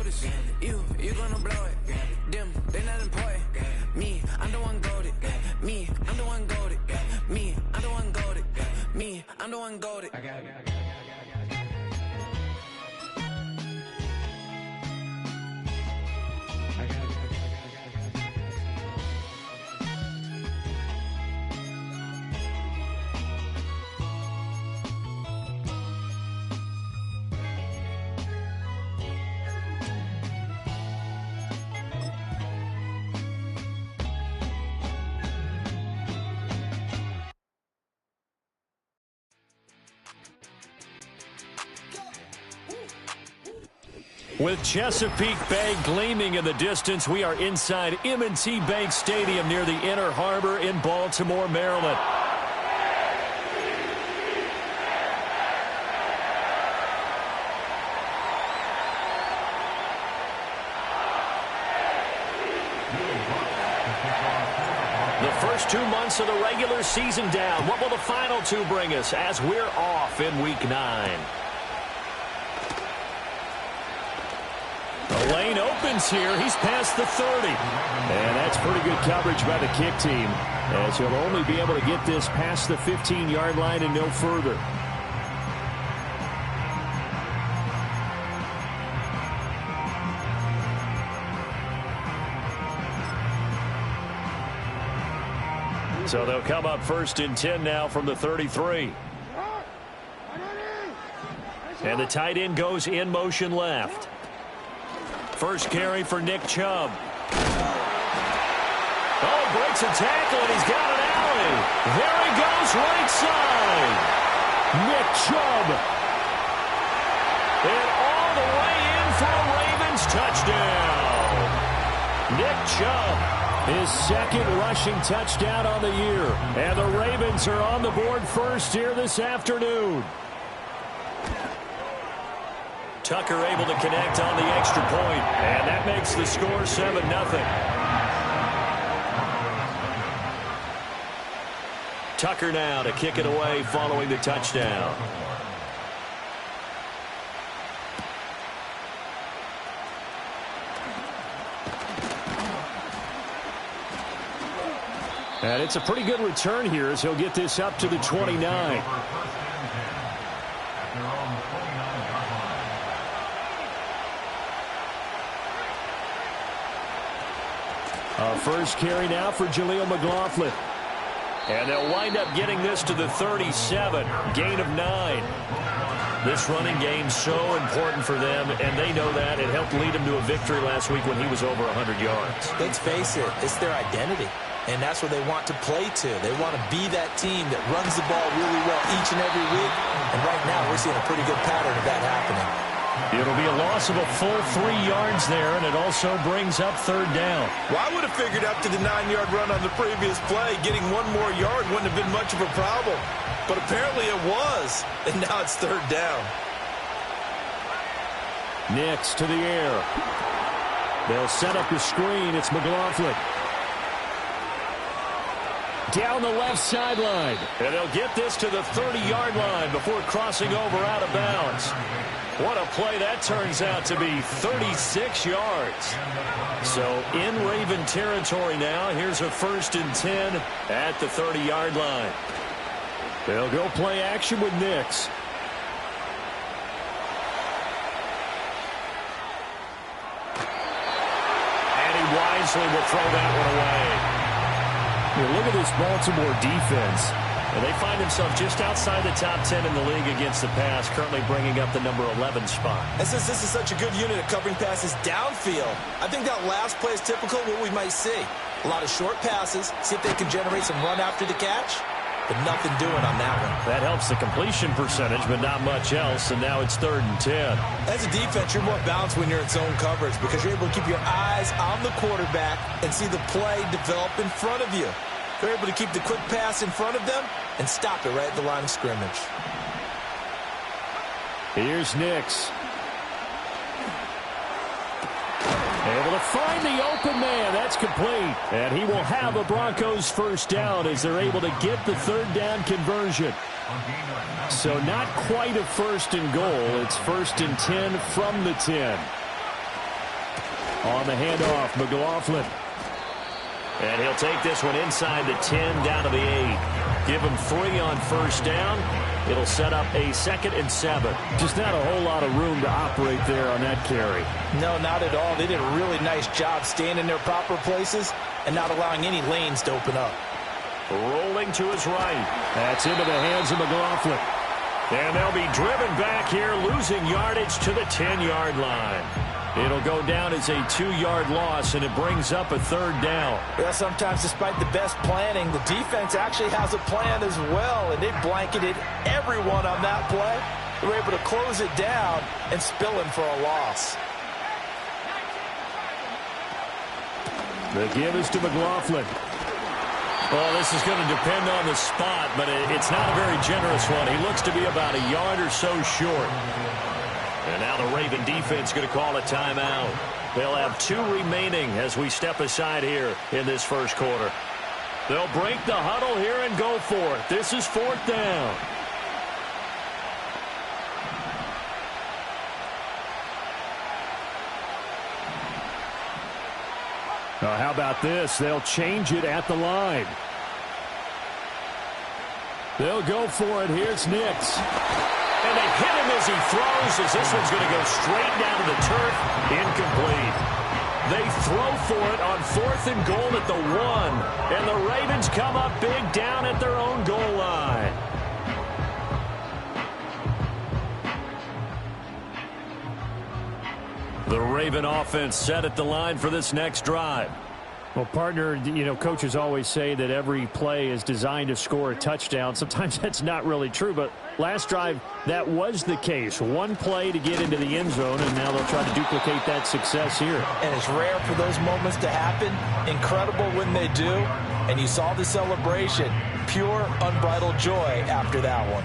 notice. You gonna blow it. Them, they not important. Me, I'm the one goated. Me, I'm the one goated. Me, I'm the one goated. Me, I'm the one goated. I got it. With Chesapeake Bay gleaming in the distance, we are inside M&T Bank Stadium near the Inner Harbor in Baltimore, Maryland. The first 2 months of the regular season down. What will the final 2 bring us as we're off in Week 9? The lane opens here. He's past the 30. And that's pretty good coverage by the kick team, as he'll only be able to get this past the 15-yard line and no further. So they'll come up 1st and 10 now from the 33. And the tight end goes in motion left. First carry for Nick Chubb. Oh, breaks a tackle, and he's got an alley. There he goes, right side. Nick Chubb. And all the way in for a Ravens touchdown. Nick Chubb, his second rushing touchdown on the year. And the Ravens are on the board first here this afternoon. Tucker able to connect on the extra point, and that makes the score 7-0. Tucker now to kick it away following the touchdown. And it's a pretty good return here as he'll get this up to the 29. First carry now for Jaleel McLaughlin. And they'll wind up getting this to the 37. Gain of 9. This running game's so important for them, and they know that. It helped lead them to a victory last week when he was over 100 yards. Let's face it, it's their identity. And that's what they want to play to. They want to be that team that runs the ball really well each and every week. And right now, we're seeing a pretty good pattern of that happening. It'll be a loss of a full 3 yards there, and it also brings up 3rd down. Well, I would have figured up to the 9-yard run on the previous play. Getting 1 more yard wouldn't have been much of a problem. But apparently it was, and now it's 3rd down. Next to the air. They'll set up the screen. It's McLaughlin. Down the left sideline. And they'll get this to the 30-yard line before crossing over out of bounds. What a play that turns out to be, 36 yards. So in Raven territory now. Here's a 1st and 10 at the 30-yard line. They'll go play action with Nix. And he wisely will throw that one away. Look at this Baltimore defense. And they find themselves just outside the top 10 in the league against the pass, currently bringing up the number 11 spot. And since this is such a good unit at covering passes downfield, I think that last play is typical of what we might see. A lot of short passes, see if they can generate some run after the catch, but nothing doing on that one. That helps the completion percentage, but not much else, and now it's 3rd and 10. As a defense, you're more balanced when you're in zone coverage because you're able to keep your eyes on the quarterback and see the play develop in front of you. They're able to keep the quick pass in front of them and stop it right at the line of scrimmage. Here's Nix. Able to find the open man. That's complete. And he will have a Broncos 1st down as they're able to get the 3rd down conversion. So not quite a 1st and goal. It's 1st and 10 from the 10. On the handoff, McLaughlin. And he'll take this one inside the 10, down to the 8. Give him 3 on first down. It'll set up a 2nd and 7. Just not a whole lot of room to operate there on that carry. No, not at all. They did a really nice job staying in their proper places and not allowing any lanes to open up. Rolling to his right. That's into the hands of McLaughlin. And they'll be driven back here, losing yardage to the 10-yard line. It'll go down as a 2-yard loss, and it brings up a 3rd down. Well, sometimes despite the best planning, the defense actually has a plan as well, and they blanketed everyone on that play. They were able to close it down and spill him for a loss. The give is to McLaughlin. Well, this is going to depend on the spot, but it's not a very generous one. He looks to be about a yard or so short. And now the Raven defense going to call a timeout. They'll have 2 remaining as we step aside here in this first quarter. They'll break the huddle here and go for it. This is 4th down. How about this? They'll change it at the line. They'll go for it. Here's Nix. And they hit him as he throws, as this one's going to go straight down to the turf. Incomplete. They throw for it on 4th and goal at the 1. And the Ravens come up big down at their own goal line. The Raven offense set at the line for this next drive. Well, partner, you know, coaches always say that every play is designed to score a touchdown. Sometimes that's not really true, but last drive, that was the case. 1 play to get into the end zone, and now they'll try to duplicate that success here. And it's rare for those moments to happen. Incredible when they do. And you saw the celebration. Pure, unbridled joy after that one.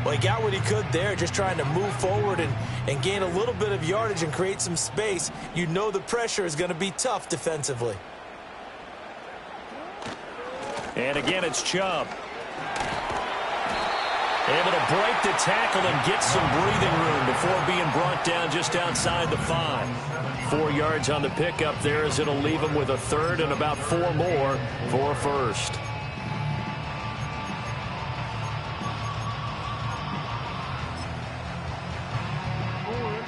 Well, he got what he could there, just trying to move forward and gain a little bit of yardage and create some space. You know the pressure is going to be tough defensively. And again, it's Chubb. Able to break the tackle and get some breathing room before being brought down just outside the 5. 4 yards on the pickup there, as it'll leave him with a 3rd and about 4 more for a 1st.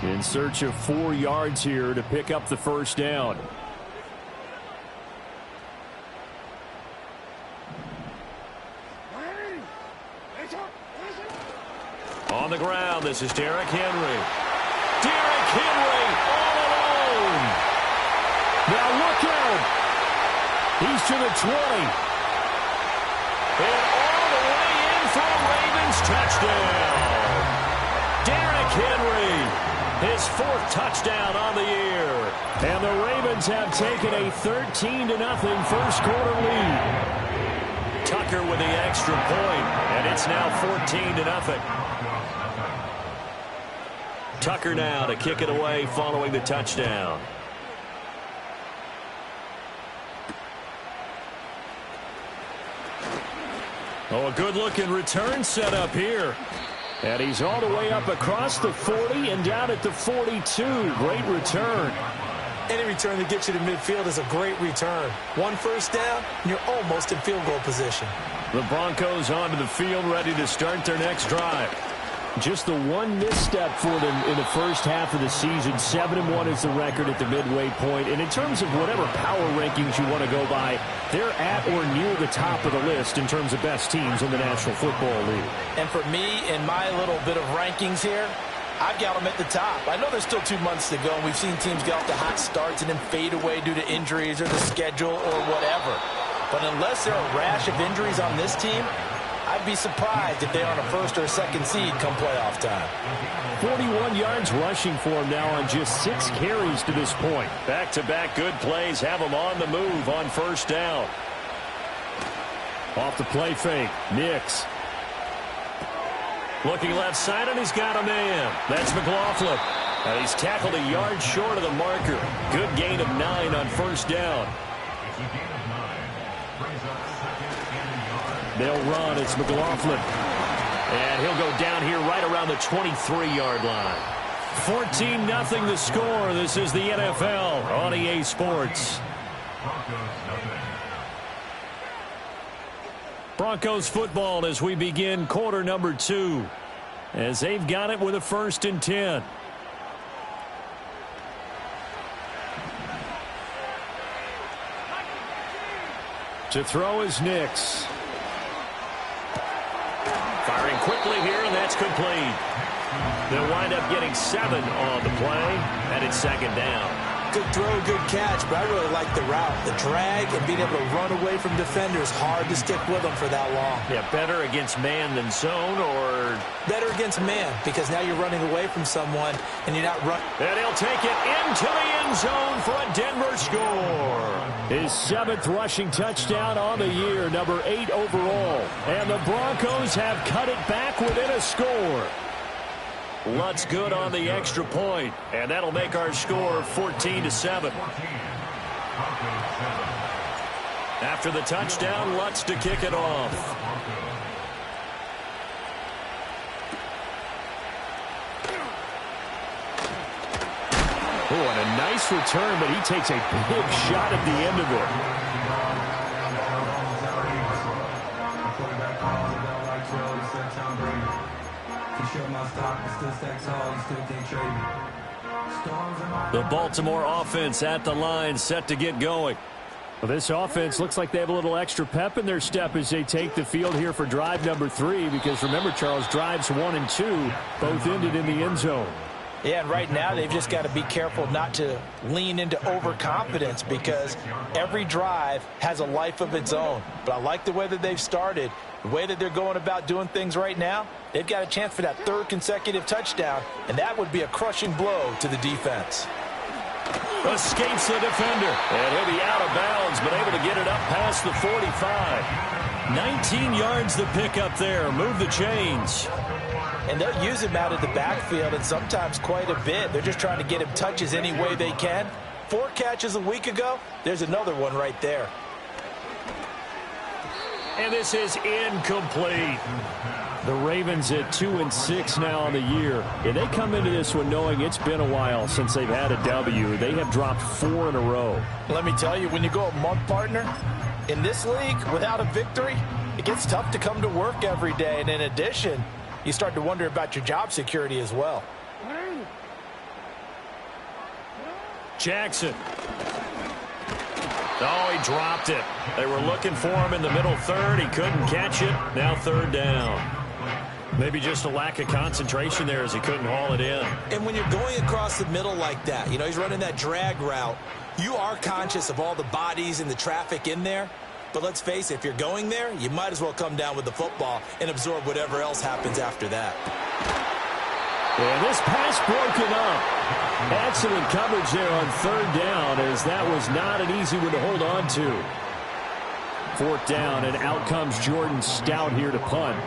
In search of 4 yards here to pick up the 1st down. On the ground, this is Derrick Henry. Derrick Henry all alone. Now look out. He's to the 20. And all the way in for a Ravens touchdown. Derrick Henry, his 4th touchdown on the year. And the Ravens have taken a 13-0 first quarter lead. Tucker with the extra point, and it's now 14-0. Tucker now to kick it away following the touchdown. Oh, a good-looking return set up here. And he's all the way up across the 40 and down at the 42. Great return. Any return that gets you to midfield is a great return. 1 first down, and you're almost in field goal position. The Broncos onto the field, ready to start their next drive. Just the 1 misstep for them in the first half of the season. 7-1 is the record at the midway point. And in terms of whatever power rankings you want to go by, they're at or near the top of the list in terms of best teams in the National Football League. And for me, in my little bit of rankings here, I've got them at the top. I know there's still 2 months to go, and we've seen teams get off to hot starts and then fade away due to injuries or the schedule or whatever. But unless there are a rash of injuries on this team, I'd be surprised if they aren't a 1st or 2nd seed come playoff time. 41 yards rushing for him now on just 6 carries to this point. Back-to-back good plays have him on the move on 1st down. Off the play fake, Nix. Looking left side, and he's got a man. That's McLaughlin. And he's tackled a yard short of the marker. Good gain of 9 on 1st down. They'll run. It's McLaughlin. And he'll go down here right around the 23-yard line. 14-0 the score. This is the NFL on EA Sports. Broncos football as we begin quarter number 2. As they've got it with a 1st and 10. To throw is Nix. Firing quickly here, and that's complete. They'll wind up getting 7 on the play, and it's 2nd down. Good throw, good catch, but I really like the route. The drag and being able to run away from defenders, hard to stick with them for that long. Yeah, better against man than zone, or? Better against man, because now you're running away from someone, and you're not running. And he'll take it into the end zone for a Denver score. His 7th rushing touchdown on the year, number 8 overall. And the Broncos have cut it back within a score. Lutz good on the extra point, and that'll make our score 14-7. After the touchdown, Lutz to kick it off. Oh, and a nice return, but he takes a big shot at the end of it. The Baltimore offense at the line, set to get going. Well, this offense looks like they have a little extra pep in their step as they take the field here for drive number 3, because remember, Charles, drives 1 and 2 both ended in the end zone. Yeah, and right now they've just got to be careful not to lean into overconfidence, because every drive has a life of its own. But I like the way that they've started, the way that they're going about doing things right now. They've got a chance for that 3rd consecutive touchdown, and that would be a crushing blow to the defense. Escapes the defender, and he'll be out of bounds, but able to get it up past the 45. 19 yards the pick up there. Move the chains. And they'll use him out of the backfield, and sometimes quite a bit. They're just trying to get him touches any way they can. 4 catches a week ago. There's another one right there. And this is incomplete. The Ravens at 2-6 now on the year. And they come into this one knowing it's been a while since they've had a W. They have dropped 4 in a row. Let me tell you, when you go a month, partner, in this league without a victory, it gets tough to come to work every day. And in addition, you start to wonder about your job security as well. Jackson. Oh, he dropped it. They were looking for him in the middle 3rd. He couldn't catch it. Now 3rd down. Maybe just a lack of concentration there as he couldn't haul it in. And when you're going across the middle like that, you know, he's running that drag route, you are conscious of all the bodies and the traffic in there. But let's face it, if you're going there, you might as well come down with the football and absorb whatever else happens after that. And this pass broken up. Excellent coverage there on 3rd down, as that was not an easy one to hold on to. 4th down, and out comes Jordan Stout here to punt.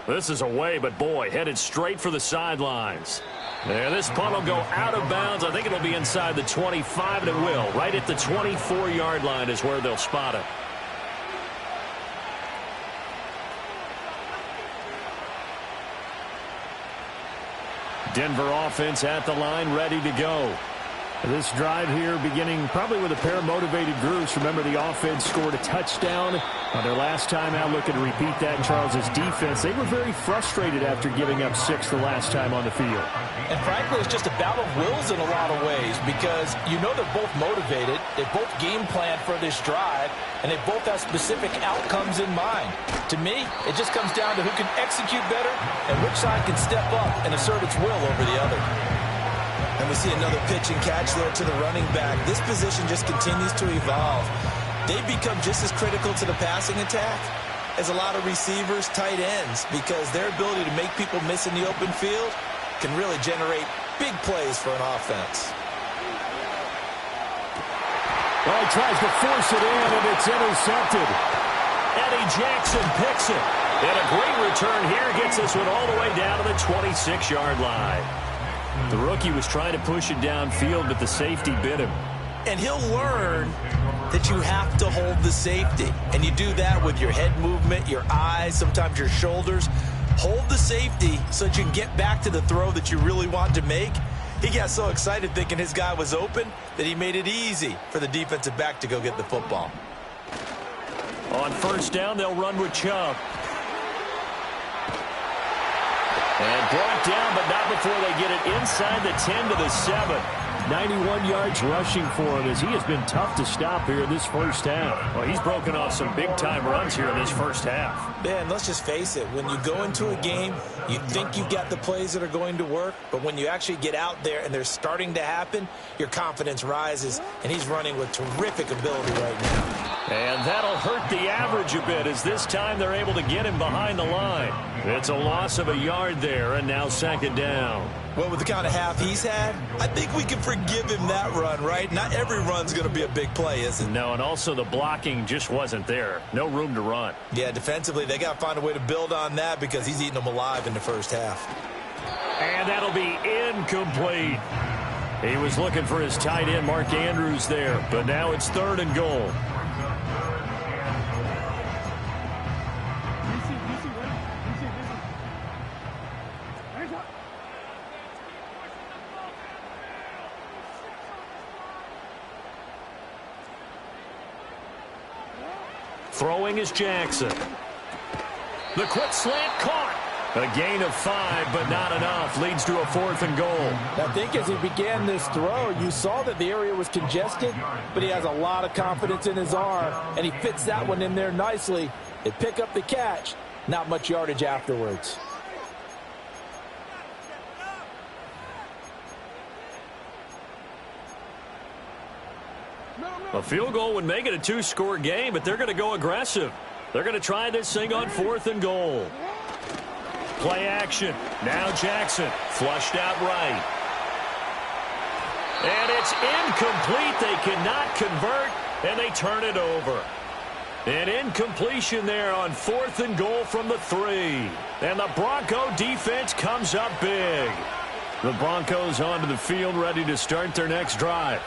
This is away, but boy, headed straight for the sidelines. And this punt will go out of bounds. I think it'll be inside the 25, and it will. Right at the 24-yard line is where they'll spot it. Denver offense at the line, ready to go. This drive here beginning probably with a pair of motivated groups. Remember, the offense scored a touchdown on their last time out. Looking to repeat that in Charles's defense. They were very frustrated after giving up 6 the last time on the field. And frankly, it's just a battle of wills in a lot of ways, because you know they're both motivated. They both game plan for this drive, and they both have specific outcomes in mind. To me, it just comes down to who can execute better and which side can step up and assert its will over the other. And we see another pitch and catch there to the running back. This position just continues to evolve. They've become just as critical to the passing attack as a lot of receivers, tight ends, because their ability to make people miss in the open field can really generate big plays for an offense. Well, he tries to force it in, and it's intercepted. Eddie Jackson picks it. And a great return here gets this one all the way down to the 26-yard line. The rookie was trying to push it downfield, but the safety bit him. And he'll learn that you have to hold the safety. And you do that with your head movement, your eyes, sometimes your shoulders. Hold the safety so that you can get back to the throw that you really want to make. He got so excited thinking his guy was open that he made it easy for the defensive back to go get the football. On first down, they'll run with Chubb. And brought down, but not before they get it inside the 10 to the 7. 91 yards rushing for him as he has been tough to stop here in this first half. Well, he's broken off some big-time runs here in this first half. Man, let's just face it. When you go into a game, you think you've got the plays that are going to work, but when you actually get out there and they're starting to happen, your confidence rises, and he's running with terrific ability right now. And that'll hurt the average a bit as this time they're able to get him behind the line. It's a loss of a yard there, and now second down. Well, with the kind of half he's had, I think we can forgive him that run, right? Not every run's going to be a big play, is it? No, and also the blocking just wasn't there. No room to run. Yeah, defensively, they got to find a way to build on that because he's eating them alive in the first half. And that'll be incomplete. He was looking for his tight end, Mark Andrews, there, but now it's 3rd and goal. Throwing is Jackson. The quick slant caught. A gain of 5, but not enough. Leads to a 4th and goal. I think as he began this throw, you saw that the area was congested, but he has a lot of confidence in his arm, and he fits that one in there nicely. They pick up the catch. Not much yardage afterwards. A field goal would make it a 2-score game, but they're going to go aggressive. They're going to try this thing on 4th and goal. Play action. Now Jackson. Flushed out right. And it's incomplete. They cannot convert, and they turn it over. An incompletion there on 4th and goal from the 3. And the Bronco defense comes up big. The Broncos onto the field, ready to start their next drive.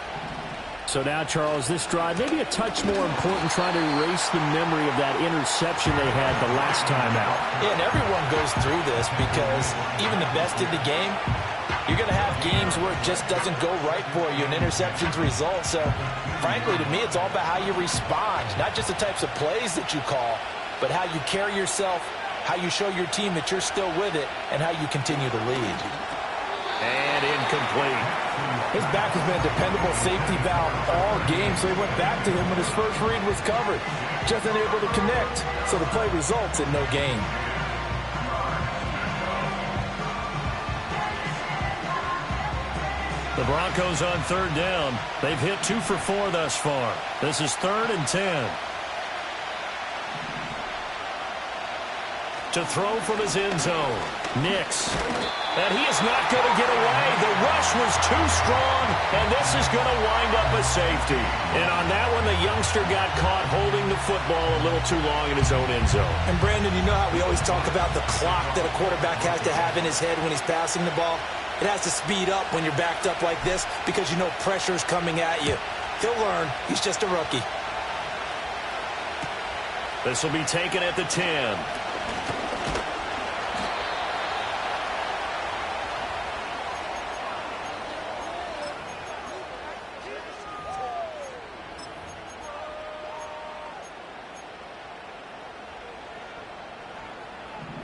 So now, Charles, this drive maybe a touch more important, trying to erase the memory of that interception they had the last time out. Yeah, and everyone goes through this because even the best in the game, you're going to have games where it just doesn't go right for you, and interceptions result. So, frankly, to me, it's all about how you respond, not just the types of plays that you call, but how you carry yourself, how you show your team that you're still with it, and how you continue to lead. And incomplete. His back has been a dependable safety valve all game, so he went back to him when his first read was covered. Just unable to connect, so the play results in no gain. The Broncos on 3rd down. They've hit 2 for 4 thus far. This is 3rd and 10. To throw from his end zone. Nix. And he is not going to get away. The rush was too strong, and this is going to wind up a safety. And on that one, the youngster got caught holding the football a little too long in his own end zone. And, Brandon, you know how we always talk about the clock that a quarterback has to have in his head when he's passing the ball? It has to speed up when you're backed up like this because you know pressure's coming at you. He'll learn. He's just a rookie. This will be taken at the 10.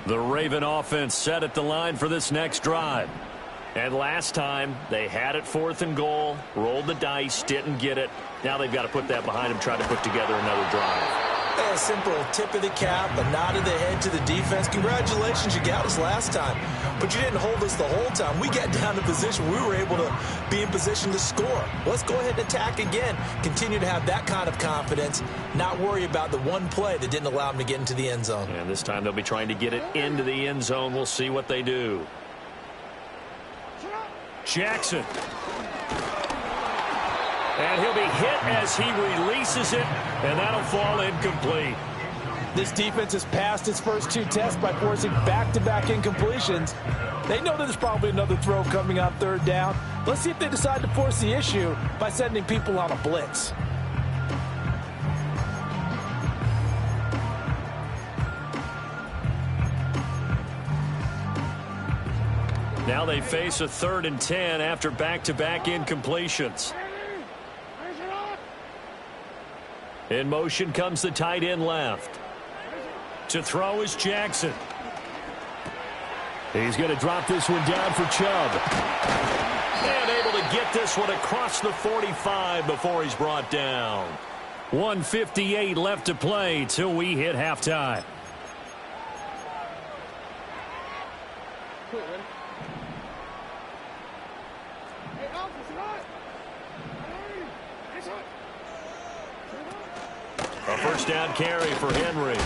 The Raven offense set at the line for this next drive. And last time, they had it 4th and goal, rolled the dice, didn't get it. Now they've got to put that behind them, try to put together another drive. A simple tip of the cap, a nod of the head to the defense. Congratulations, you got us last time. But you didn't hold us the whole time. We got down to position. We were able to be in position to score. Let's go ahead and attack again. Continue to have that kind of confidence. Not worry about the one play that didn't allow them to get into the end zone. And this time they'll be trying to get it into the end zone. We'll see what they do. Jackson. And he'll be hit as he releases it, and that'll fall incomplete. This defense has passed its first 2 tests by forcing back-to-back incompletions. They know that there's probably another throw coming on 3rd down, Let's see if they decide to force the issue by sending people on a blitz. Now they face a 3rd and 10 after back-to-back incompletions. In motion comes the tight end left. To throw is Jackson. He's going to drop this one down for Chubb. And able to get this one across the 45 before he's brought down. 1:58 left to play till we hit halftime. A first down carry for Henry.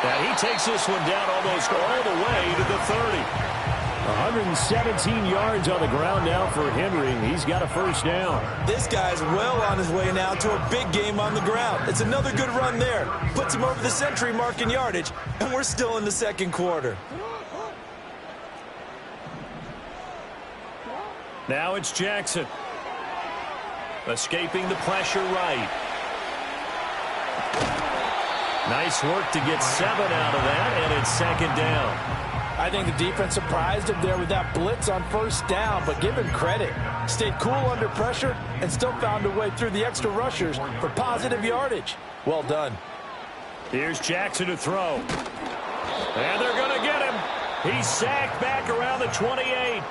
And he takes this one down almost all the way to the 30. 117 yards on the ground now for Henry. He's got a first down. This guy's well on his way now to a big game on the ground. It's another good run there. Puts him over the century mark in yardage, and we're still in the second quarter. Now it's Jackson. Escaping the pressure right. Nice work to get 7 out of that, and it's second down. I think the defense surprised him there with that blitz on first down, but give him credit. Stayed cool under pressure and still found a way through the extra rushers for positive yardage. Well done. Here's Jackson to throw. And they're going to get him. He's sacked back around the 28.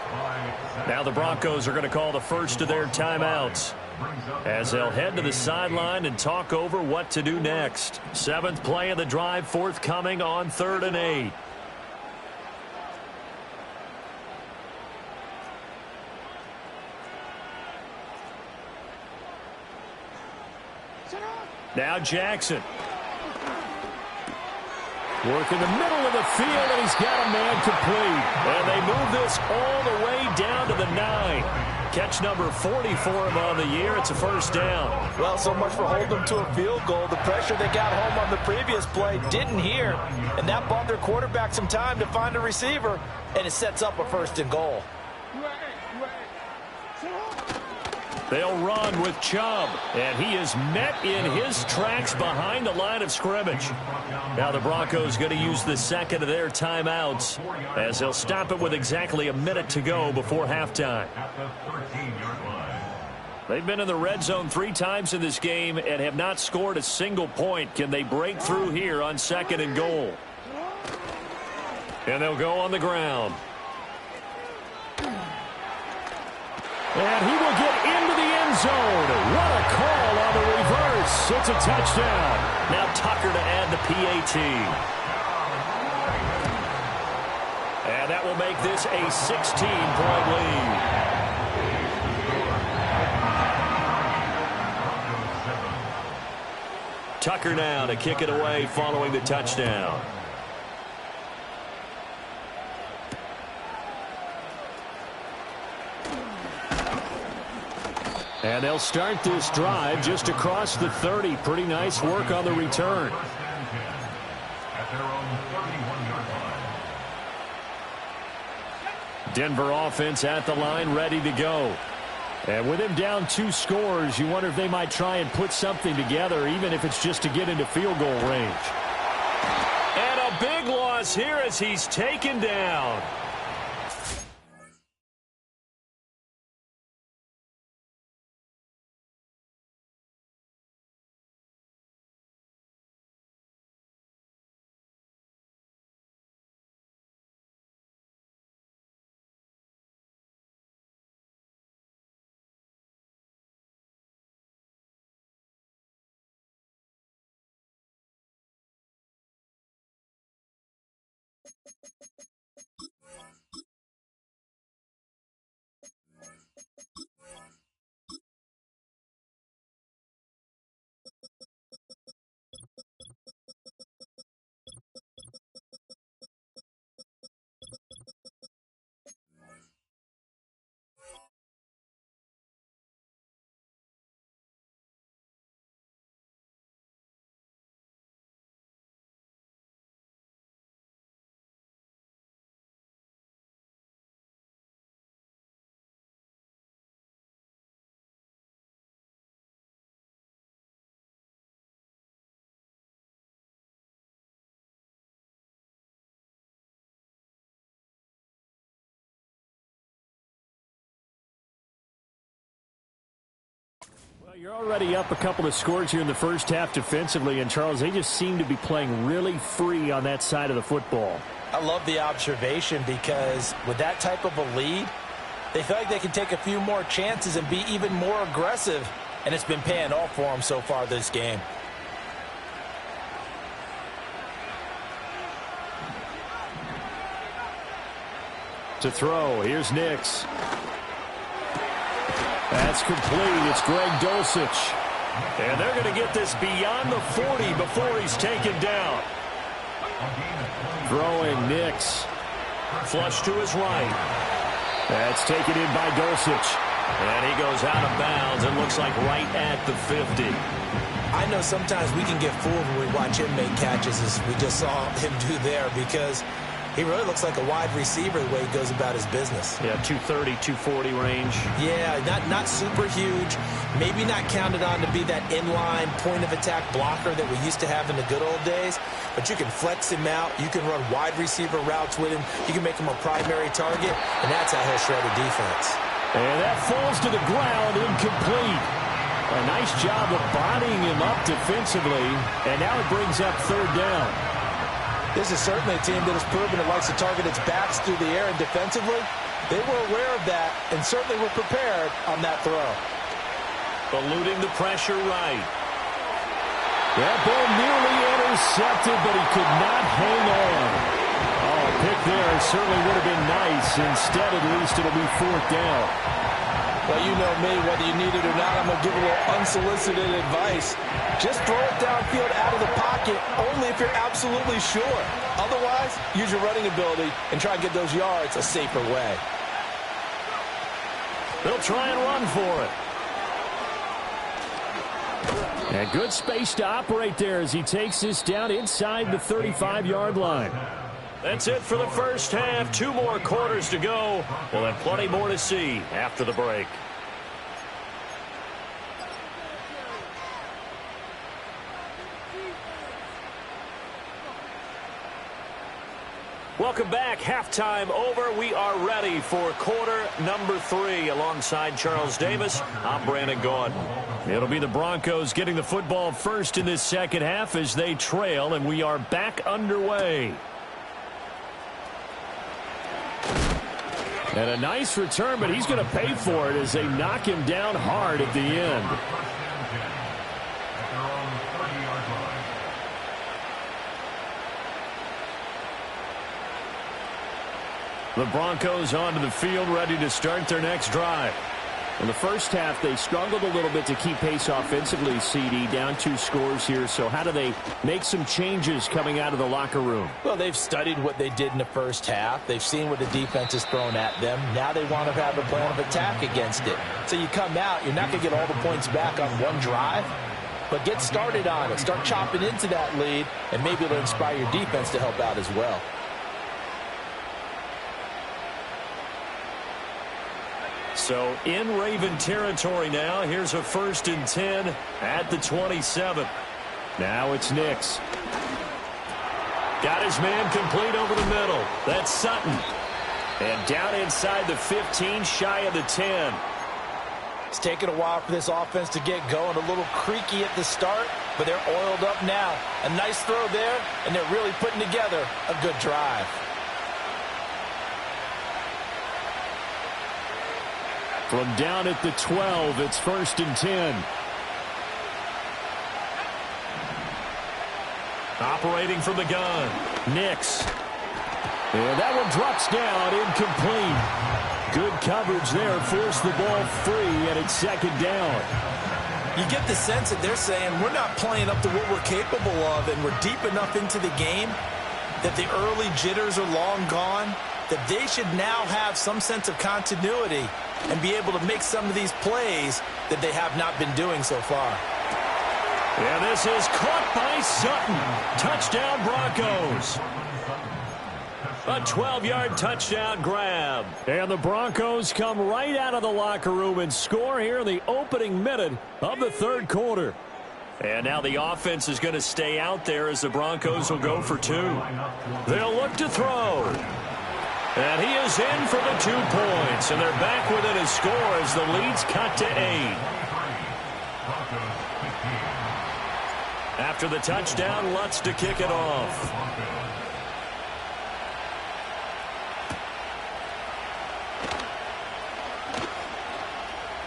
Now the Broncos are going to call the first of their timeouts, as they'll head to the sideline and talk over what to do next. 7th play of the drive forthcoming on 3rd and 8. Now Jackson. Work in the middle of the field, and he's got a man complete. And they move this all the way down to the 9. Catch number 40 for him on the year. It's a first down. Well, so much for holding them to a field goal. The pressure they got home on the previous play didn't hear, and that bought their quarterback some time to find a receiver, and it sets up a 1st and goal. They'll run with Chubb, and he is met in his tracks behind the line of scrimmage. Now the Broncos going to use the second of their timeouts, as they'll stop it with exactly a minute to go before halftime. They've been in the red zone 3 times in this game and have not scored a single point. Can they break through here on 2nd and goal? And they'll go on the ground. And he will get into the end zone. What a call on the reverse. It's a touchdown. Now Tucker to add the PAT. And that will make this a 16-point lead. Tucker now to kick it away following the touchdown. And they'll start this drive just across the 30. Pretty nice work on the return. Denver offense at the line, ready to go. And with him down 2 scores, you wonder if they might try and put something together, even if it's just to get into field goal range. And a big loss here as he's taken down. You're already up a couple of scores here in the first half defensively, and Charles, they just seem to be playing really free on that side of the football. I love the observation because with that type of a lead, they feel like they can take a few more chances and be even more aggressive, and it's been paying off for them so far this game. To throw, here's Nix. That's complete. It's Greg Dulcich. And they're going to get this beyond the 40 before he's taken down. Throwing Nix. Flush to his right. That's taken in by Dulcich. And he goes out of bounds. It looks like right at the 50. I know sometimes we can get fooled when we watch him make catches, as we just saw him do there, because he really looks like a wide receiver the way he goes about his business. Yeah, 230, 240 range. Yeah, not super huge. Maybe not counted on to be that inline point-of-attack blocker that we used to have in the good old days. But you can flex him out. You can run wide receiver routes with him. You can make him a primary target, and that's how he'll shred a defense. And that falls to the ground, incomplete. A nice job of bodying him up defensively, and now it brings up third down. This is certainly a team that has proven it likes to target its backs through the air, and defensively, they were aware of that and certainly were prepared on that throw. Eluding the pressure right. That ball nearly intercepted, but he could not hang on. Oh, a pick there certainly would have been nice. Instead, at least, it'll be fourth down. Well, you know me, whether you need it or not, I'm going to give a little unsolicited advice. Just throw it downfield out of the pocket, only if you're absolutely sure. Otherwise, use your running ability and try and get those yards a safer way. They'll try and run for it. And good space to operate there as he takes this down inside the 35-yard line. That's it for the first half. 2 more quarters to go. We'll have plenty more to see after the break. Welcome back. Halftime over. We are ready for quarter number 3. Alongside Charles Davis, I'm Brandon Gaudin. It'll be the Broncos getting the football first in this second half as they trail, and we are back underway. And a nice return, but he's going to pay for it as they knock him down hard at the end. The Broncos onto the field, ready to start their next drive. In the first half, they struggled a little bit to keep pace offensively, CD, down 2 scores here. So how do they make some changes coming out of the locker room? Well, they've studied what they did in the first half. They've seen what the defense has thrown at them. Now they want to have a plan of attack against it. So you come out, you're not going to get all the points back on one drive, but get started on it. Start chopping into that lead, and maybe it'll inspire your defense to help out as well. So in Raven territory now. Here's a 1st and 10 at the 27. Now it's Nix. Got his man complete over the middle. That's Sutton. And down inside the 15, shy of the 10. It's taken a while for this offense to get going. A little creaky at the start, but they're oiled up now. A nice throw there, and they're really putting together a good drive. From down at the 12, it's 1st and 10. Operating from the gun. Nix. And that one drops down, incomplete. Good coverage there, forced the ball free, and it's 2nd down. You get the sense that they're saying we're not playing up to what we're capable of, and we're deep enough into the game that the early jitters are long gone, that they should now have some sense of continuity and be able to make some of these plays that they have not been doing so far. And this is caught by Sutton. Touchdown, Broncos. A 12-yard touchdown grab. And the Broncos come right out of the locker room and score here in the opening minute of the 3rd quarter. And now the offense is going to stay out there as the Broncos will go for 2. They'll look to throw. And he is in for the 2 points. And they're back within a score as the lead's cut to 8. After the touchdown, Lutz to kick it off.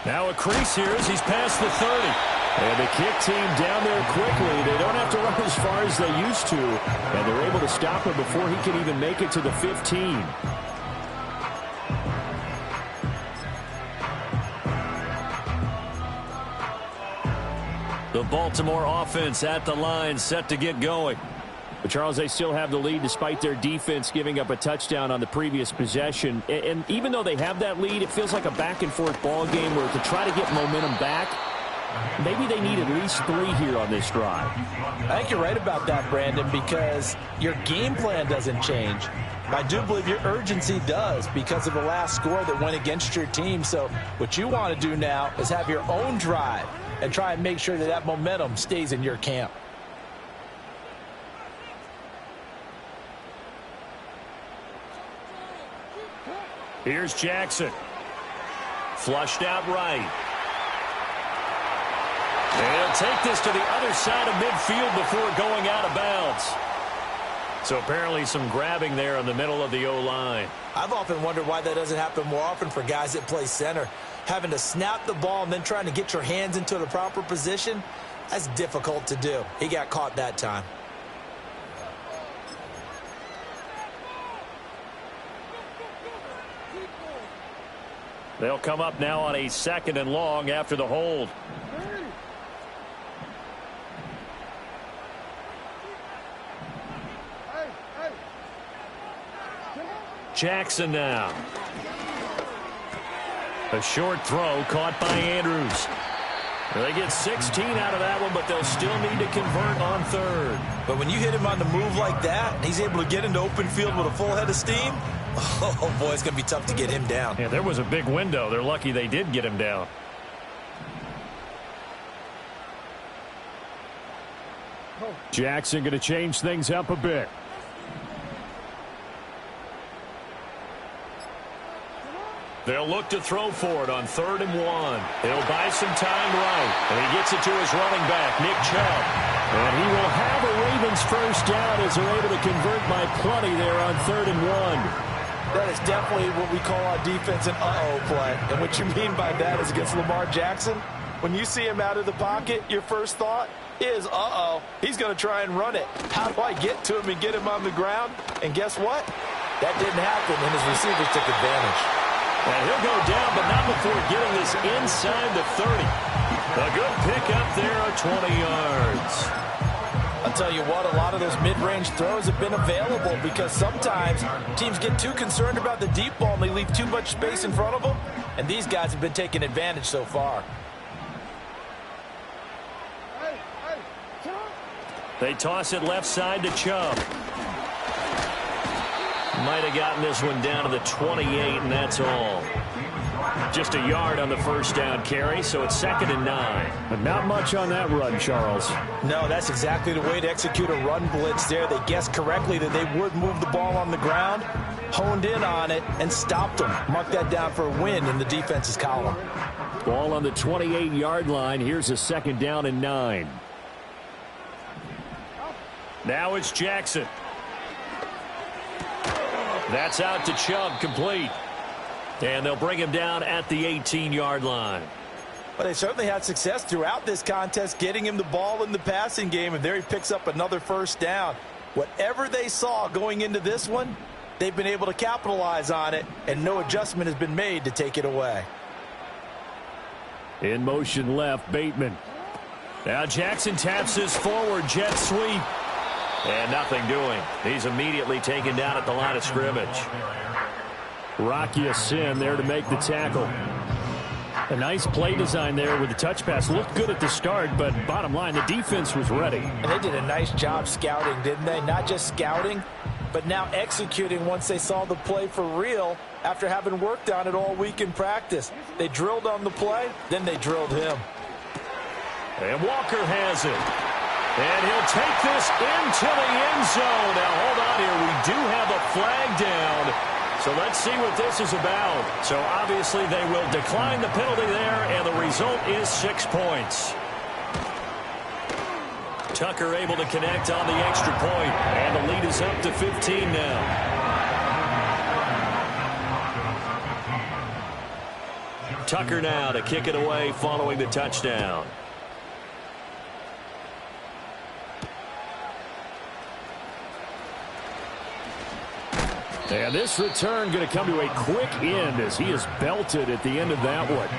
Now a crease here as he's past the 30. And the kick team down there quickly. They don't have to run as far as they used to. And they're able to stop him before he can even make it to the 15. The Baltimore offense at the line, set to get going. But, Charles, they still have the lead despite their defense giving up a touchdown on the previous possession. And even though they have that lead, it feels like a back-and-forth ball game where to try to get momentum back, maybe they need at least 3 here on this drive. I think you're right about that, Brandon, because your game plan doesn't change. I do believe your urgency does because of the last score that went against your team. So what you want to do now is have your own drive and try and make sure that that momentum stays in your camp. Here's Jackson. Flushed out right. And he'll take this to the other side of midfield before going out of bounds. So apparently some grabbing there in the middle of the O-line. I've often wondered why that doesn't happen more often for guys that play center. Having to snap the ball and then trying to get your hands into the proper position, that's difficult to do. He got caught that time. They'll come up now on a 2nd and long after the hold. Jackson now. A short throw caught by Andrews. They get 16 out of that one, but they'll still need to convert on 3rd. But when you hit him on the move like that, and he's able to get into open field with a full head of steam, oh boy, it's going to be tough to get him down. Yeah, there was a big window. They're lucky they did get him down. Jackson going to change things up a bit. They'll look to throw for it on 3rd and 1. He'll buy some time right. And he gets it to his running back, Nick Chubb. And he will have a Ravens first down as they're able to convert by plenty there on 3rd and 1. That is definitely what we call our defense an uh-oh play. And what you mean by that is against Lamar Jackson, when you see him out of the pocket, your first thought is, uh-oh, he's going to try and run it. How do I get to him and get him on the ground? And guess what? That didn't happen, and his receivers took advantage. And he'll go down, but not before getting this inside the 30. A good pickup there, 20 yards. I'll tell you what, a lot of those mid-range throws have been available because sometimes teams get too concerned about the deep ball and they leave too much space in front of them. And these guys have been taking advantage so far. They toss it left side to Chubb. Might have gotten this one down to the 28, and that's all. Just a yard on the first down carry, so it's 2nd and 9. But not much on that run, Charles. No, that's exactly the way to execute a run blitz there. They guessed correctly that they would move the ball on the ground, honed in on it, and stopped them. Mark that down for a win in the defense's column. Ball on the 28-yard line. Here's a 2nd down and 9. Now it's Jackson. That's out to Chubb, complete. And they'll bring him down at the 18-yard line. Well, they certainly had success throughout this contest, getting him the ball in the passing game, and there he picks up another first down. Whatever they saw going into this one, they've been able to capitalize on it, and no adjustment has been made to take it away. In motion left, Bateman. Now Jackson taps his forward jet sweep. And nothing doing. He's immediately taken down at the line of scrimmage. Rocky Sin there to make the tackle. A nice play design there with the touch pass. Looked good at the start, but bottom line, the defense was ready. And they did a nice job scouting, didn't they? Not just scouting, but now executing once they saw the play for real after having worked on it all week in practice. They drilled on the play, then they drilled him. And Walker has it. And he'll take this into the end zone. Now, hold on here. We do have a flag down. So let's see what this is about. So, obviously, they will decline the penalty there, and the result is 6 points. Tucker able to connect on the extra point, and the lead is up to 15 now. Tucker now to kick it away following the touchdown. And this return going to come to a quick end as he is belted at the end of that one.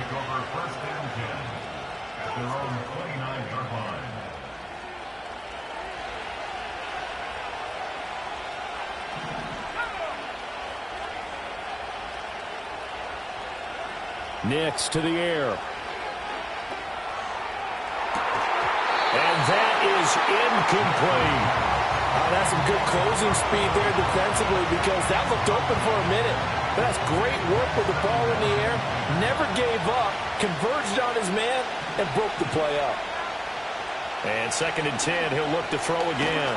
Nix to the air. And that is incomplete. That's some good closing speed there defensively because that looked open for a minute. But that's great work with the ball in the air. Never gave up, converged on his man, and broke the play up. And 2nd and 10, he'll look to throw again.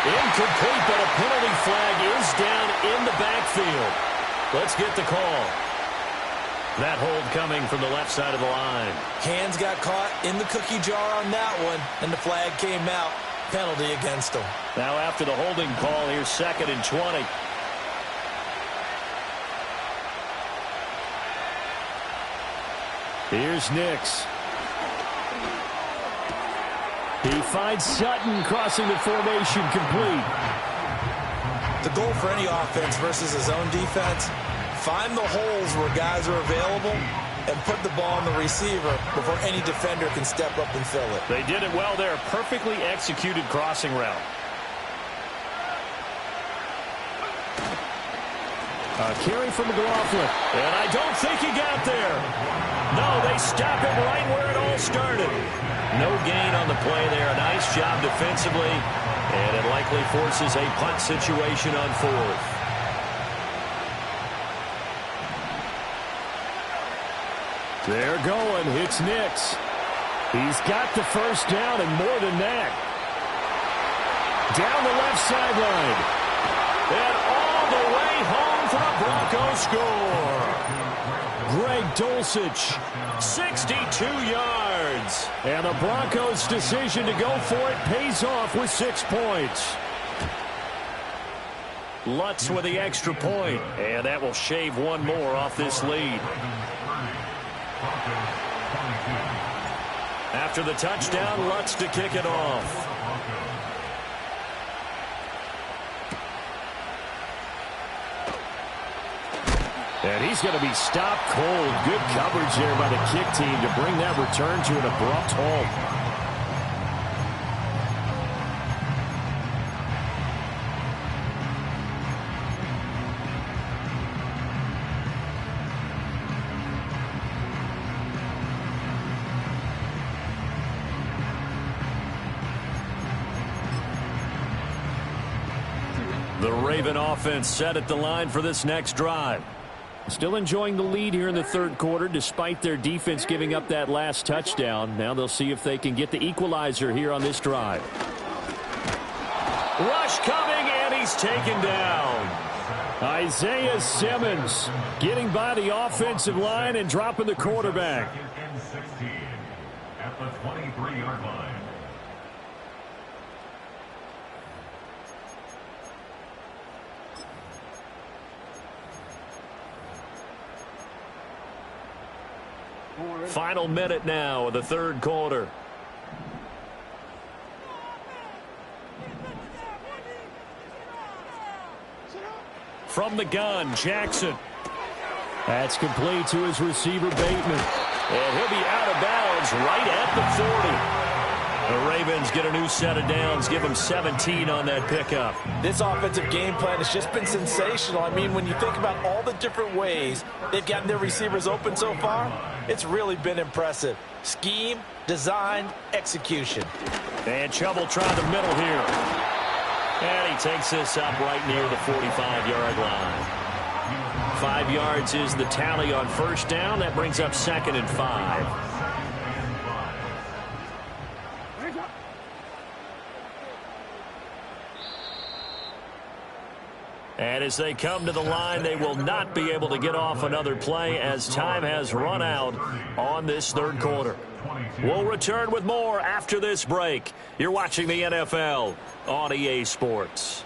Incomplete, but a penalty flag is down in the backfield. Let's get the call. That hold coming from the left side of the line. Hands got caught in the cookie jar on that one, and the flag came out. Penalty against him. Now after the holding call, here's 2nd and 20. Here's Nix. He finds Sutton crossing the formation complete. The goal for any offense versus his own defense, find the holes where guys are available and put the ball on the receiver before any defender can step up and fill it. They did it well there. Perfectly executed crossing route. A carry from McLaughlin. And I don't think he got there. No, they stop him right where it all started. No gain on the play there. A nice job defensively. And it likely forces a punt situation on 4th. They're going. It's Nix. He's got the first down and more than that. Down the left sideline. And all the way home for a Bronco score. Greg Dulcich. 62 yards. And the Broncos' decision to go for it pays off with 6 points. Lutz with the extra point. And that will shave one more off this lead. After the touchdown, Lutz to kick it off. And he's going to be stopped cold. Good coverage there by the kick team to bring that return to an abrupt halt. The Raven offense set at the line for this next drive. Still enjoying the lead here in the 3rd quarter despite their defense giving up that last touchdown. Now they'll see if they can get the equalizer here on this drive. Rush coming, and he's taken down. Isaiah Simmons getting by the offensive line and dropping the quarterback. At the 23-yard line. Final minute now of the 3rd quarter. From the gun, Jackson. That's complete to his receiver, Bateman. And he'll be out of bounds right at the 40. The Ravens get a new set of downs, give them 17 on that pickup. This offensive game plan has just been sensational. I mean, when you think about all the different ways they've gotten their receivers open so far, it's really been impressive. Scheme, design, execution. And Chubb trying the middle here. And he takes this up right near the 45-yard line. 5 yards is the tally on first down. That brings up 2nd and 5. And as they come to the line, they will not be able to get off another play as time has run out on this 3rd quarter. We'll return with more after this break. You're watching the NFL on EA Sports.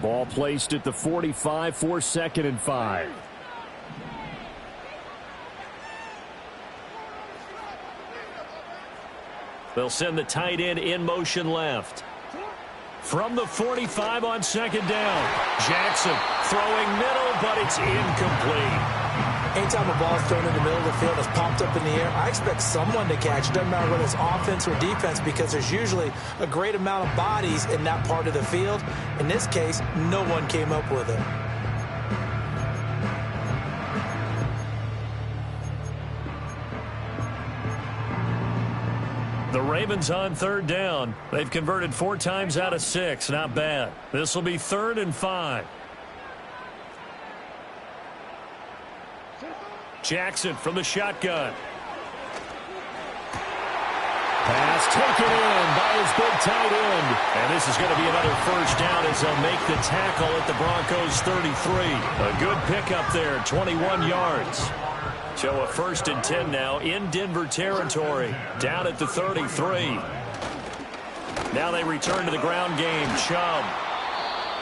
Ball placed at the 45 for 2nd and 5. They'll send the tight end in motion left. From the 45 on 2nd down. Jackson throwing middle, but it's incomplete. Anytime a ball is thrown in the middle of the field, it's popped up in the air, I expect someone to catch. It doesn't matter whether it's offense or defense, because there's usually a great amount of bodies in that part of the field. In this case, no one came up with it. The Ravens on 3rd down. They've converted 4 times out of 6. Not bad. This will be 3rd and 5. Jackson from the shotgun. Pass taken in by his big tight end. And this is going to be another 1st down as they'll make the tackle at the Broncos 33. A good pickup there, 21 yards. So a 1st and 10 now in Denver territory, down at the 33. Now they return to the ground game. Chubb.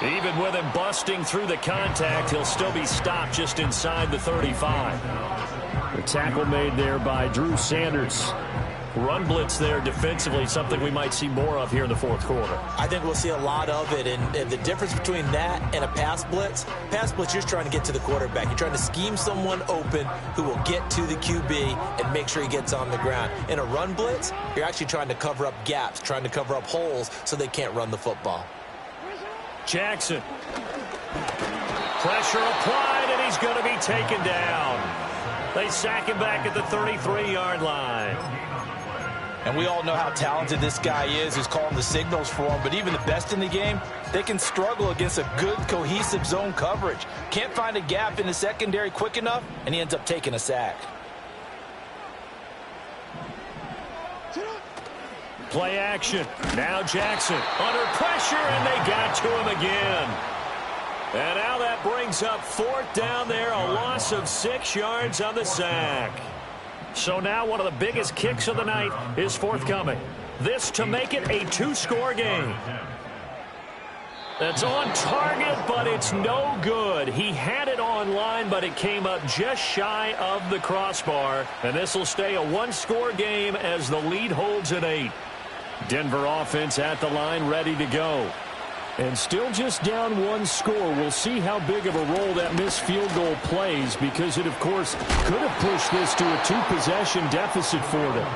Even with him busting through the contact, he'll still be stopped just inside the 35. The tackle made there by Drew Sanders. Run blitz there defensively, something we might see more of here in the 4th quarter. I think we'll see a lot of it, and the difference between that and a pass blitz, you're just trying to get to the quarterback. You're trying to scheme someone open who will get to the QB and make sure he gets on the ground. In a run blitz, you're actually trying to cover up gaps, trying to cover up holes so they can't run the football. Jackson. Pressure applied, and he's going to be taken down. They sack him back at the 33-yard line. And we all know how talented this guy is who's calling the signals for him. But even the best in the game, they can struggle against a good, cohesive zone coverage. Can't find a gap in the secondary quick enough, and he ends up taking a sack. Play action. Now Jackson under pressure, and they got to him again. And now that brings up 4th down there, a loss of 6 yards on the sack. So now one of the biggest kicks of the night is forthcoming. This to make it a 2-score game. That's on target, but it's no good. He had it on line, but it came up just shy of the crossbar. And this will stay a 1-score game as the lead holds at 8. Denver offense at the line, ready to go. And still just down 1 score. We'll see how big of a role that missed field goal plays, because it, of course, could have pushed this to a 2-possession deficit for them.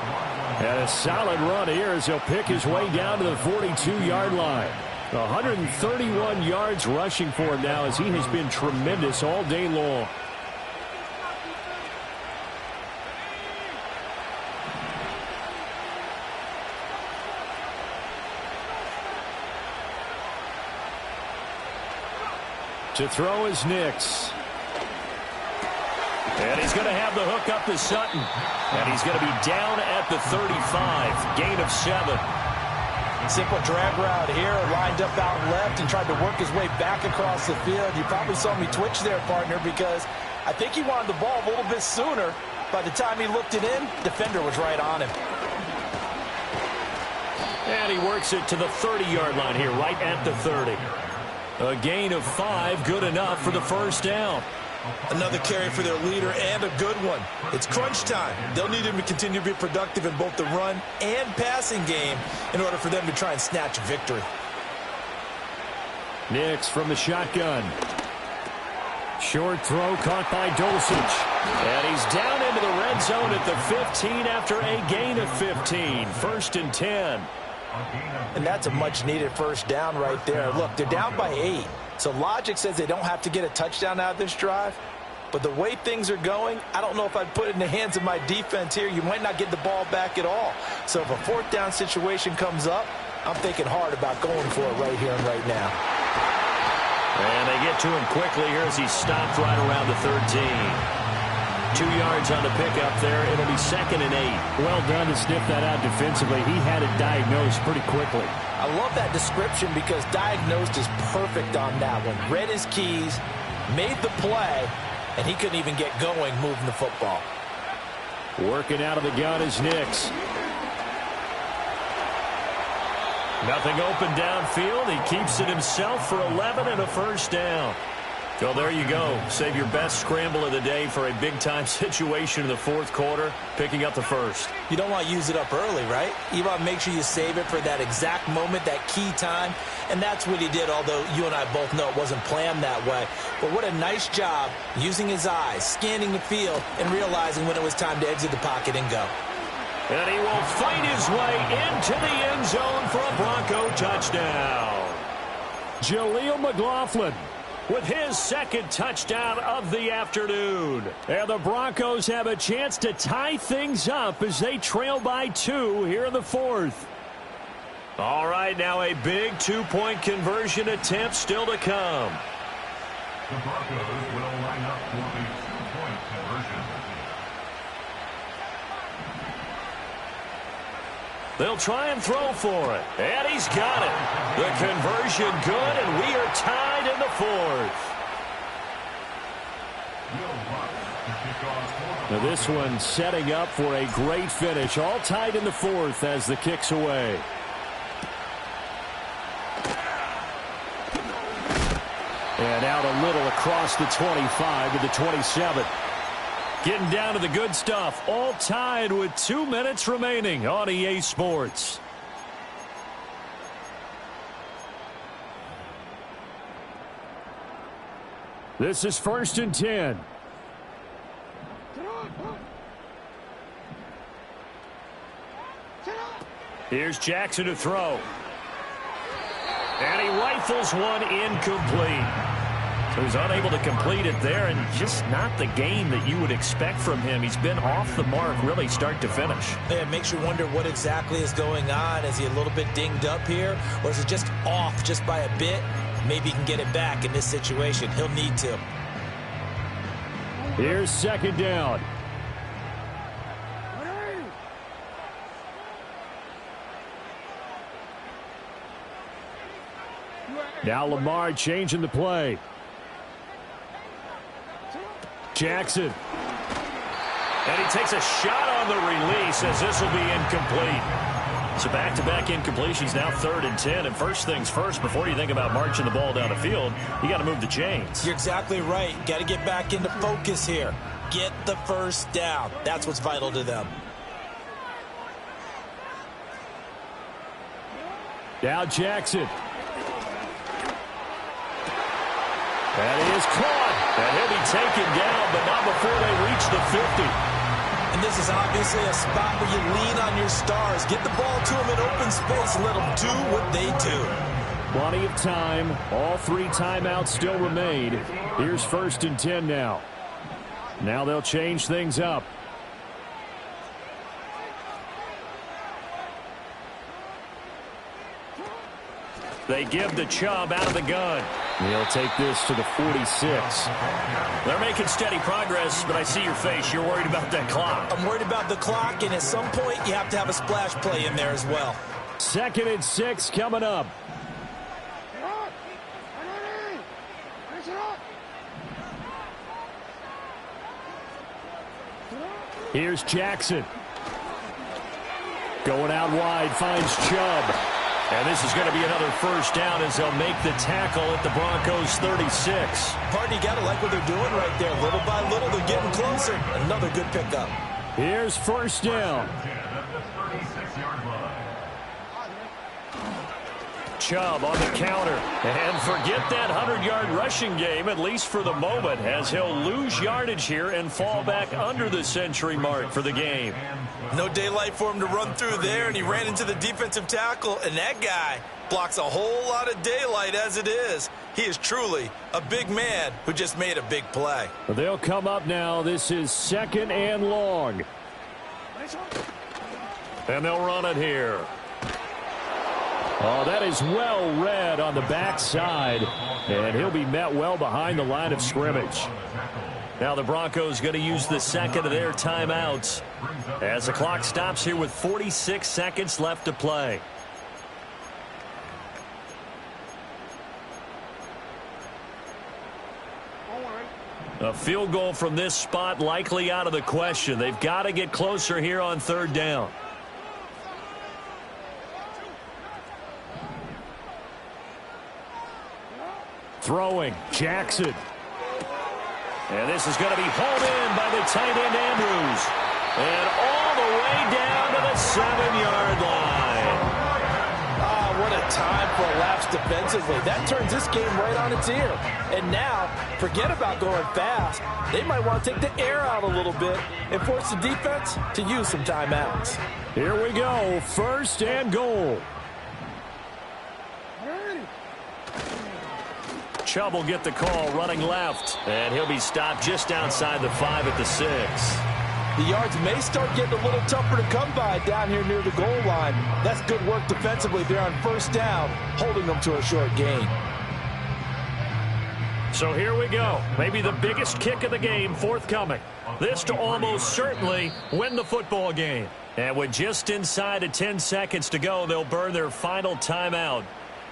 And a solid run here as he'll pick his way down to the 42-yard line. 131 yards rushing for him now, as he has been tremendous all day long. To throw is Nix. And he's going to have the hook up to Sutton. And he's going to be down at the 35. Gain of 7. Simple drag route here, lined up out left and tried to work his way back across the field. You probably saw me twitch there, partner, because I think he wanted the ball a little bit sooner. By the time he looked it in, defender was right on him. And he works it to the 30-yard line here, right at the 30. A gain of 5, good enough for the 1st down. Another carry for their leader, and a good one. It's crunch time. They'll need him to continue to be productive in both the run and passing game in order for them to try and snatch victory. Nix from the shotgun. Short throw caught by Dulcich. And he's down into the red zone at the 15 after a gain of 15. 1st and 10. And that's a much-needed 1st down right there. Look, they're down by 8. So logic says they don't have to get a touchdown out of this drive. But the way things are going, I don't know if I'd put it in the hands of my defense here. You might not get the ball back at all. So if a 4th down situation comes up, I'm thinking hard about going for it right here and right now. And they get to him quickly here as he stopped right around the 13. 2 yards on the pickup there. It'll be 2nd and 8. Well done to sniff that out defensively. He had it diagnosed pretty quickly. I I love that description because diagnosed is perfect on that one. Read his keys, made the play, and he couldn't even get going moving the football. Working out of the gun is Nix. Nothing open downfield. He keeps it himself for 11 and a first down. So there you go. Save your best scramble of the day for a big-time situation in the fourth quarter, picking up the first. You don't want to use it up early, right? You want to make sure you save it for that exact moment, that key time, and that's what he did, although you and I both know it wasn't planned that way. But what a nice job using his eyes, scanning the field, and realizing when it was time to exit the pocket and go. And he will fight his way into the end zone for a Bronco touchdown. Jaleel McLaughlin with his second touchdown of the afternoon. And the Broncos have a chance to tie things up as they trail by 2 here in the fourth. All right, now a big two-point conversion attempt still to come. The Broncos will line up for the two-point conversion. They'll try and throw for it. And he's got it. The conversion good, and we are tied in the fourth. Now this one setting up for a great finish. All tied in the fourth as the kick's away. And out a little across the 25 to the 27. Getting down to the good stuff. All tied with 2 minutes remaining on EA Sports. This is 1st and 10. Here's Jackson to throw. And he rifles one incomplete. So he's unable to complete it there, and just not the game that you would expect from him. He's been off the mark really start to finish. Yeah, it makes you wonder what exactly is going on. Is he a little bit dinged up here, or is it just off just by a bit? Maybe he can get it back in this situation. He'll need to. Here's 2nd down. Now Lamar changing the play. Jackson. And he takes a shot on the release as this will be incomplete. So back-to-back incompletions, now 3rd and 10. And first things first, before you think about marching the ball down the field, you got to move the chains. You're exactly right. Got to get back into focus here. Get the first down. That's what's vital to them. Now Jackson. That is caught. And he'll be taken down, but not before they reach the 50. And this is obviously a spot where you lean on your stars. Get the ball to them in open space and let them do what they do. Plenty of time. All 3 timeouts still remain. Here's 1st and 10 now. Now they'll change things up. They give to Chubb out of the gun. He'll take this to the 46. They're making steady progress, but I see your face. You're worried about that clock. I'm worried about the clock, and at some point, you have to have a splash play in there as well. 2nd and 6 coming up. Here's Jackson. Going out wide, finds Chubb. And this is going to be another first down as they'll make the tackle at the Broncos 36. Partner, you got to like what they're doing right there. Little by little, they're getting closer. Another good pickup. Here's 1st down. Chubb on the counter. And forget that 100-yard rushing game, at least for the moment, as he'll lose yardage here and fall back under the century mark for the game. No daylight for him to run through there, and he ran into the defensive tackle, and that guy blocks a whole lot of daylight as it is. He is truly a big man who just made a big play. They'll come up now. This is 2nd and long. And they'll run it here. Oh, that is well read on the backside, and he'll be met well behind the line of scrimmage. Now the Broncos going to use the second of their timeouts as the clock stops here with 46 seconds left to play. A field goal from this spot likely out of the question. They've got to get closer here on third down. Throwing, Jackson. And this is going to be hauled in by the tight end Andrews. And all the way down to the 7-yard line. What a time for a lapse defensively. That turns this game right on its ear. And now, forget about going fast. They might want to take the air out a little bit and force the defense to use some timeouts. Here we go, first and goal. Chubb will get the call running left. And he'll be stopped just outside the 5 at the 6. The yards may start getting a little tougher to come by down here near the goal line. That's good work defensively there on first down, holding them to a short gain. So here we go. Maybe the biggest kick of the game forthcoming. This to almost certainly win the football game. And with just inside of 10 seconds to go, they'll burn their final timeout.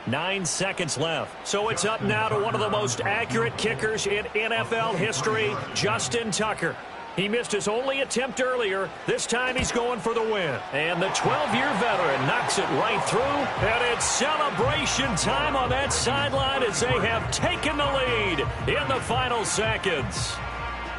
9 seconds left. So it's up now to one of the most accurate kickers in NFL history, Justin Tucker. He missed his only attempt earlier. This time he's going for the win. And the 12-year veteran knocks it right through. And it's celebration time on that sideline as they have taken the lead in the final seconds.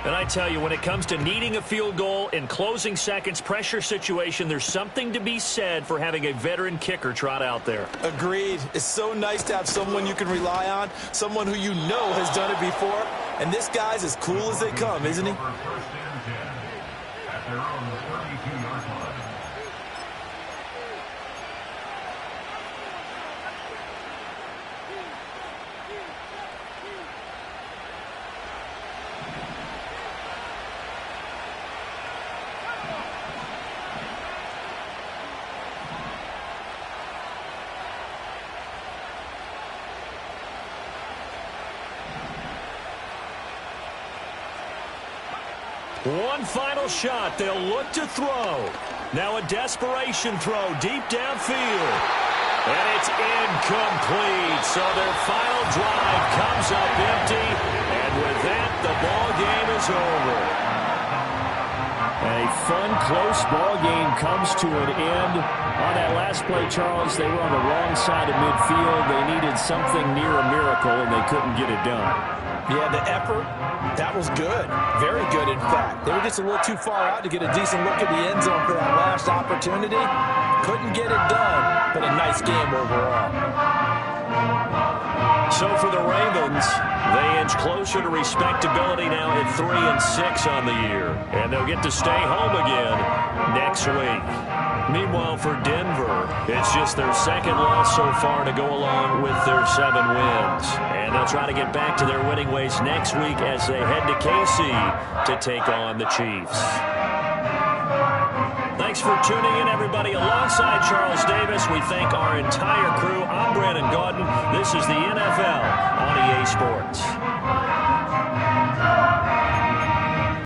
And I tell you, when it comes to needing a field goal in closing seconds pressure situation, there's something to be said for having a veteran kicker trot out there. Agreed. It's so nice to have someone you can rely on, someone who you know has done it before. And this guy's as cool as they come, isn't he? First and 10 at their own 32-yard line. One final shot. They'll look to throw. Now a desperation throw deep downfield. And it's incomplete. So their final drive comes up empty. And with that, the ball game is over. A fun, close ball game comes to an end. On that last play, Charles, they were on the wrong side of midfield. They needed something near a miracle, and they couldn't get it done. Yeah, the effort, that was good. Very good, in fact. They were just a little too far out to get a decent look at the end zone for that last opportunity. Couldn't get it done, but a nice game overall. So for the Ravens, they inch closer to respectability now at 3-6 on the year. And they'll get to stay home again next week. Meanwhile, for Denver, it's just their second loss so far to go along with their 7 wins. And they'll try to get back to their winning ways next week as they head to KC to take on the Chiefs. Thanks for tuning in, everybody. Alongside Charles Davis, we thank our entire crew. I'm Brandon Gaudin. This is the NFL on EA Sports.